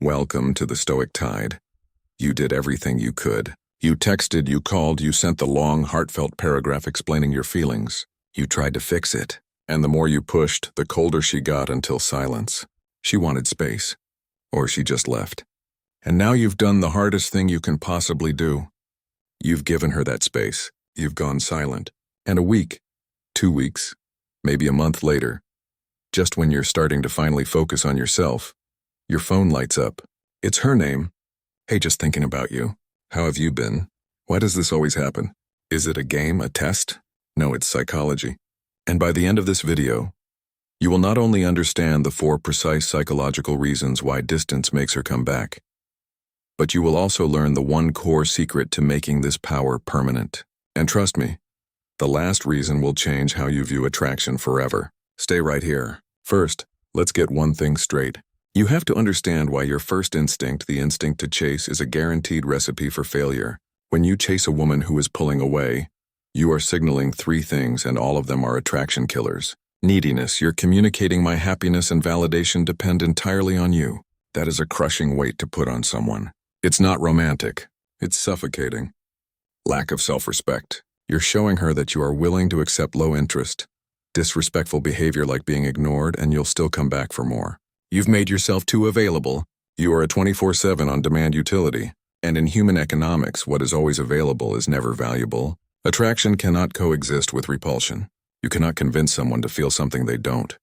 Welcome to the Stoic tide. You did everything you could. You texted, you called, you sent the long, heartfelt paragraph explaining your feelings. You tried to fix it. And the more you pushed, the colder she got until silence. She wanted space. Or she just left. And now you've done the hardest thing you can possibly do. You've given her that space. You've gone silent. And a week, 2 weeks, maybe a month later, just when you're starting to finally focus on yourself, your phone lights up. It's her name. Hey, just thinking about you. How have you been? Why does this always happen? Is it a game, a test? No, it's psychology. And by the end of this video, you will not only understand the 4 precise psychological reasons why distance makes her come back, but you will also learn the one core secret to making this power permanent. And trust me, the last reason will change how you view attraction forever. Stay right here. First, let's get one thing straight. You have to understand why your first instinct, the instinct to chase, is a guaranteed recipe for failure. When you chase a woman who is pulling away, you are signaling 3 things, and all of them are attraction killers. Neediness. You're communicating my happiness and validation depend entirely on you. That is a crushing weight to put on someone. It's not romantic. It's suffocating. Lack of self-respect. You're showing her that you are willing to accept low interest, disrespectful behavior like being ignored, and you'll still come back for more. You've made yourself too available. You are a 24/7 on-demand utility. And in human economics, what is always available is never valuable. Attraction cannot coexist with repulsion. You cannot convince someone to feel something they don't.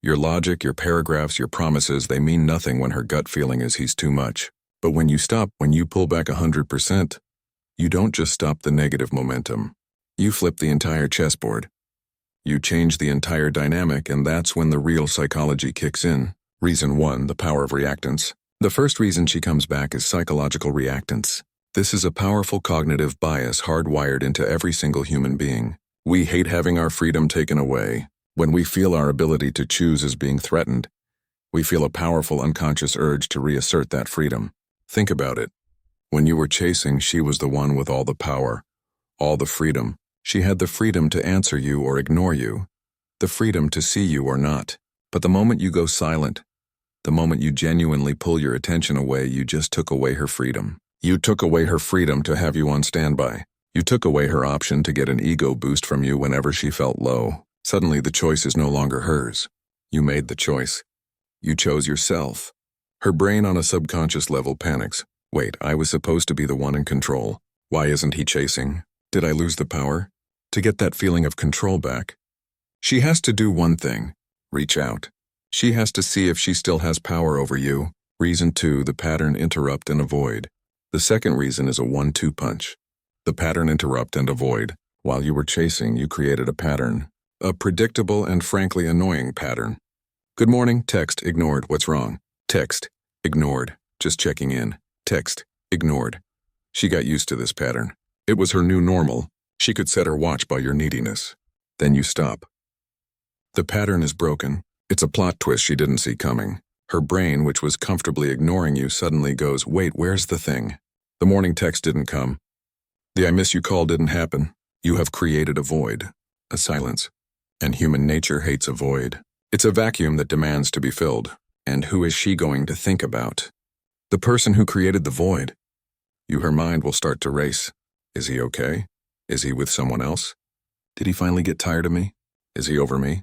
Your logic, your paragraphs, your promises, they mean nothing when her gut feeling is he's too much. But when you stop, when you pull back 100%, you don't just stop the negative momentum. You flip the entire chessboard. You change the entire dynamic, and that's when the real psychology kicks in. Reason 1, the power of reactance. The first reason she comes back is psychological reactance. This is a powerful cognitive bias hardwired into every single human being. We hate having our freedom taken away. When we feel our ability to choose is being threatened, we feel a powerful unconscious urge to reassert that freedom. Think about it. When you were chasing, she was the one with all the power, all the freedom. She had the freedom to answer you or ignore you, the freedom to see you or not. But the moment you go silent, the moment you genuinely pull your attention away, you just took away her freedom. You took away her freedom to have you on standby. You took away her option to get an ego boost from you whenever she felt low. Suddenly the choice is no longer hers. You made the choice. You chose yourself. Her brain on a subconscious level panics. Wait, I was supposed to be the one in control. Why isn't he chasing? Did I lose the power? To get that feeling of control back, she has to do one thing: reach out. She has to see if she still has power over you. Reason 2, the pattern interrupt and avoid. The second reason is a 1-2 punch. The pattern interrupt and avoid. While you were chasing, you created a pattern. A predictable and frankly annoying pattern. Good morning, text, ignored, what's wrong? Text, ignored, just checking in. Text, ignored. She got used to this pattern. It was her new normal. She could set her watch by your neediness. Then you stop. The pattern is broken. It's a plot twist she didn't see coming. Her brain, which was comfortably ignoring you, suddenly goes, wait, where's the thing? The morning text didn't come. The I miss you call didn't happen. You have created a void, a silence. And human nature hates a void. It's a vacuum that demands to be filled. And who is she going to think about? The person who created the void. Her mind will start to race. Is he okay? Is he with someone else? Did he finally get tired of me? Is he over me?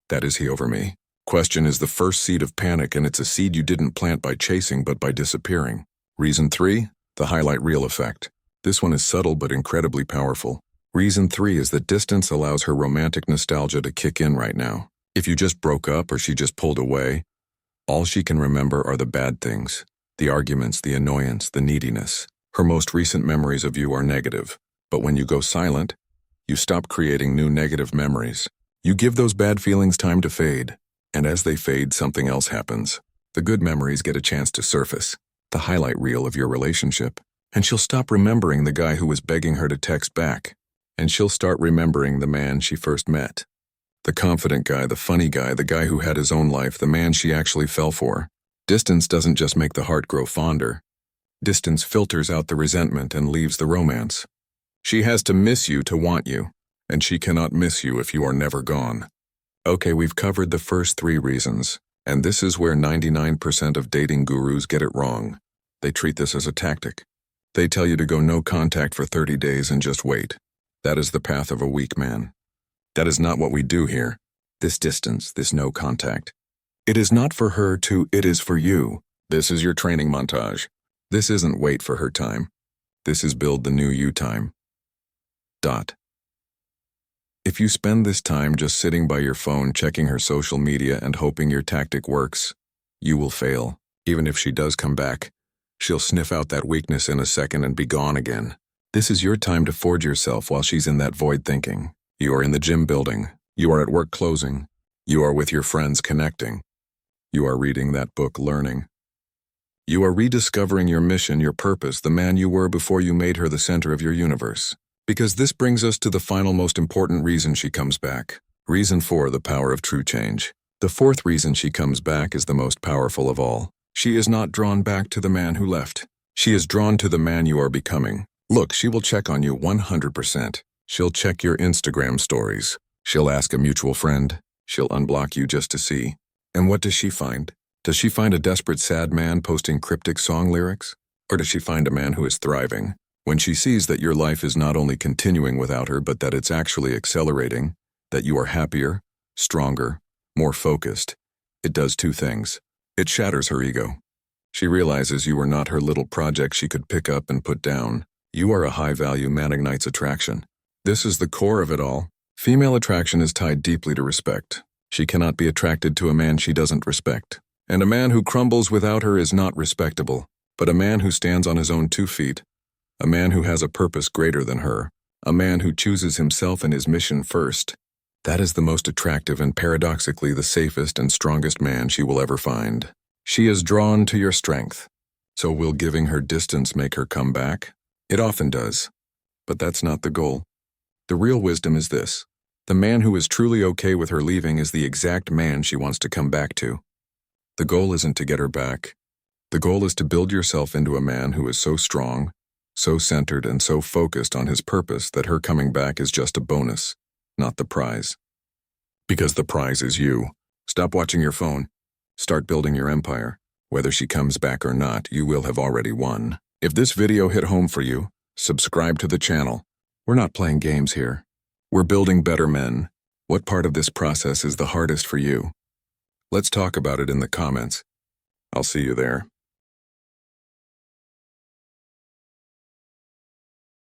That is he over me. Question is the first seed of panic, and it's a seed you didn't plant by chasing but by disappearing. Reason 3, the highlight reel effect. This one is subtle but incredibly powerful. Reason 3 is that distance allows her romantic nostalgia to kick in right now. If you just broke up or she just pulled away, all she can remember are the bad things, the arguments, the annoyance, the neediness. Her most recent memories of you are negative. But when you go silent, you stop creating new negative memories. You give those bad feelings time to fade. And as they fade, something else happens. The good memories get a chance to surface, the highlight reel of your relationship. And she'll stop remembering the guy who was begging her to text back. And she'll start remembering the man she first met. The confident guy, the funny guy, the guy who had his own life, the man she actually fell for. Distance doesn't just make the heart grow fonder. Distance filters out the resentment and leaves the romance. She has to miss you to want you, and she cannot miss you if you are never gone. Okay, we've covered the first 3 reasons, And this is where 99% of dating gurus get it wrong. They treat this as a tactic. They tell you to go no contact for 30 days and just wait. That is the path of a weak man. That is not what we do here. This distance, this no contact. It is not for her to, it is for you. This is your training montage. This isn't wait for her time. This is build the new you time. If you spend this time just sitting by your phone checking her social media and hoping your tactic works, you will fail. Even if she does come back, she'll sniff out that weakness in a second and be gone again. This is your time to forge yourself while she's in that void thinking. You are in the gym building. You are at work closing. You are with your friends connecting. You are reading that book learning. You are rediscovering your mission, your purpose, the man you were before you made her the center of your universe. Because this brings us to the final most important reason she comes back. Reason 4, the power of true change. The fourth reason she comes back is the most powerful of all. She is not drawn back to the man who left. She is drawn to the man you are becoming. Look, she will check on you 100%. She'll check your Instagram stories. She'll ask a mutual friend. She'll unblock you just to see. And what does she find? Does she find a desperate sad man posting cryptic song lyrics? Or does she find a man who is thriving? When she sees that your life is not only continuing without her, but that it's actually accelerating, that you are happier, stronger, more focused, it does two things. It shatters her ego. She realizes you are not her little project she could pick up and put down. You are a high-value man ignites attraction. This is the core of it all. Female attraction is tied deeply to respect. She cannot be attracted to a man she doesn't respect. And a man who crumbles without her is not respectable, but a man who stands on his own 2 feet. A man who has a purpose greater than her. A man who chooses himself and his mission first. That is the most attractive and paradoxically the safest and strongest man she will ever find. She is drawn to your strength. So will giving her distance make her come back? It often does. But that's not the goal. The real wisdom is this. The man who is truly okay with her leaving is the exact man she wants to come back to. The goal isn't to get her back. The goal is to build yourself into a man who is so strong, so centered and so focused on his purpose that her coming back is just a bonus, not the prize. Because the prize is you. Stop watching your phone. Start building your empire. Whether she comes back or not, you will have already won. If this video hit home for you, subscribe to the channel. We're not playing games here. We're building better men. What part of this process is the hardest for you? Let's talk about it in the comments. I'll see you there.